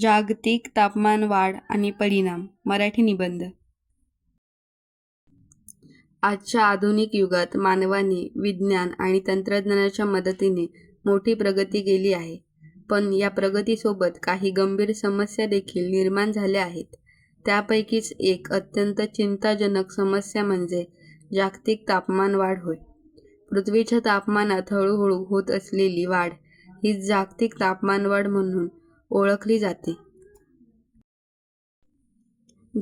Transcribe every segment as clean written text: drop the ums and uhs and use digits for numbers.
जागतिक तापमान वाढ आणि परिणाम. मराठी निबंध. आजच्या आधुनिक युगात मानवाने विज्ञान आणि तंत्रज्ञानाच्या मदतीने मोठी प्रगती केली आहे. पण या प्रगतीसोबत काही गंभीर समस्या देखील निर्माण झाल्या आहेत. त्यापैकीच एक अत्यंत चिंताजनक समस्या म्हणजे जागतिक तापमान वाढ होय. पृथ्वीच्या तापमानात हळूहळू होत असलेली वाढ ही जागतिक तापमानवाढ म्हणून ओळखली जाते.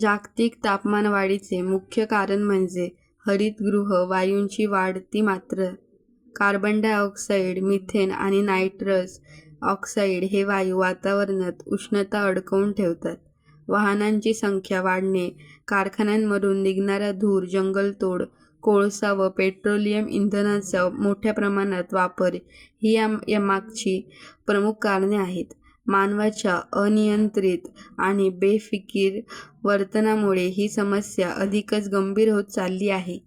जागतिक तापमानवाढीचे मुख्य कारण म्हणजे हरितगृह वायूंची वाढती मात्रा. कार्बन डायऑक्साईड, मिथेन आणि नायट्रस ऑक्साईड हे वायू वातावरणात उष्णता अडकवून ठेवतात. वाहनांची संख्या वाढणे, कारखान्यांमधून निघणारा धूर, जंगलतोड, कोळसा व पेट्रोलियम इंधनांचा मोठ्या प्रमाणात वापर ही यामागची प्रमुख कारणे आहेत. मानवाच्या अनियंत्रित आणि बेफिकीर वर्तनामुळे ही समस्या अधिकच गंभीर होत चालली आहे.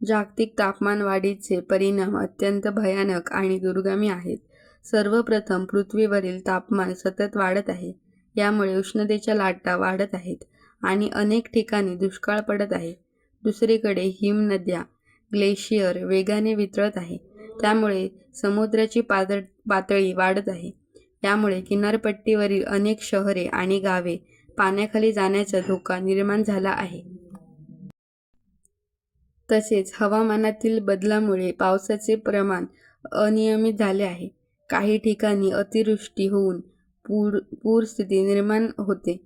जागतिक तापमानवाढीचे परिणाम अत्यंत भयानक आणि दूरगामी आहेत. सर्वप्रथम, पृथ्वीवरील तापमान सतत वाढत आहे. यामुळे उष्णतेच्या लाटा वाढत आहेत आणि अनेक ठिकाणी दुष्काळ पडत आहे. दुसरीकडे हिमनद्या, ग्लेशियर वेगाने वितळत आहे. त्यामुळे समुद्राची पातळी वाढत आहे. यामुळे किनारपट्टीवरील अनेक शहरे आणि गावे पाण्याखाली जाण्याचा धोका निर्माण झाला आहे. तसेच हवामानातील बदलामुळे पावसाचे प्रमाण अनियमित झाले आहे. काही ठिकाणी अतिवृष्टी होऊन पूरस्थिती निर्माण होते,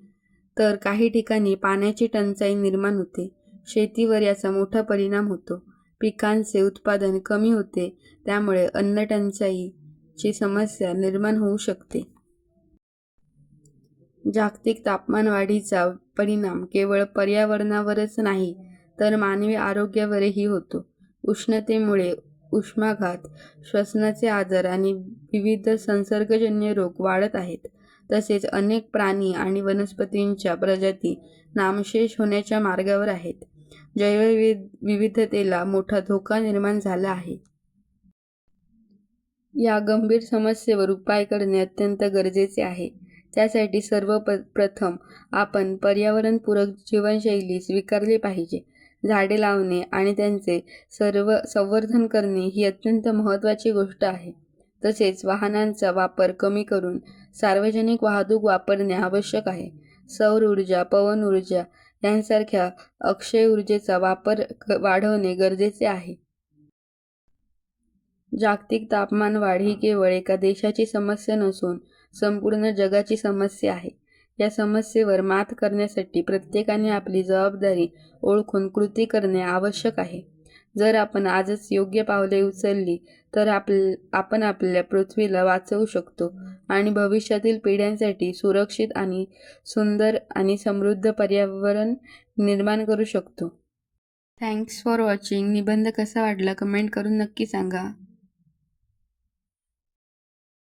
तर काही ठिकाणी पाण्याची टंचाई निर्माण होते. शेतीवर याचा मोठा परिणाम होतो. पिकांचे उत्पादन कमी होते. त्यामुळे अन्नटंचाईची समस्या निर्माण होऊ शकते. जागतिक तापमानवाढीचा परिणाम केवळ पर्यावरणावरच नाही, तर मानवी आरोग्यावरही होतो. उष्णतेमुळे उष्माघात, श्वसनाचे आजार आणि विविध संसर्गजन्य रोग वाढत आहेत. तसेच अनेक प्राणी आणि वनस्पतींच्या प्रजाती नामशेष होण्याच्या मार्गावर आहेत. जैवविविधतेला मोठा धोका निर्माण झाला आहे. या गंभीर समस्येवर उपाय करणे अत्यंत गरजेचे आहे. त्यासाठी सर्वप्रथम आपण पर्यावरणपूरक जीवनशैली स्वीकारली पाहिजे. झाडे लावणे आणि त्यांचे संवर्धन करणे ही अत्यंत महत्त्वाची गोष्ट आहे. तसेच वाहनांचा वापर कमी करून सार्वजनिक वाहतूक वापरणे आवश्यक आहे. सौर ऊर्जा, पवन ऊर्जा यांसारख्या अक्षय ऊर्जेचा वापर वाढवणे गरजेचे आहे. जागतिक तापमानवाढ ही केवळ एका देशाची समस्या नसून संपूर्ण जगाची समस्या आहे. या समस्येवर मात करण्यासाठी प्रत्येकाने आपली जबाबदारी ओळखून कृती करणे आवश्यक आहे. जर आपण आजच योग्य पावले उचलली तर आपण आपल्या पृथ्वीला वाचवू शकतो आणि भविष्यातील पिढ्यांसाठी सुरक्षित आणि सुंदर आणि समृद्ध पर्यावरण निर्माण करू शकतो. Thanks for watching. निबंध कसा वाटला कमेंट करून नक्की सांगा.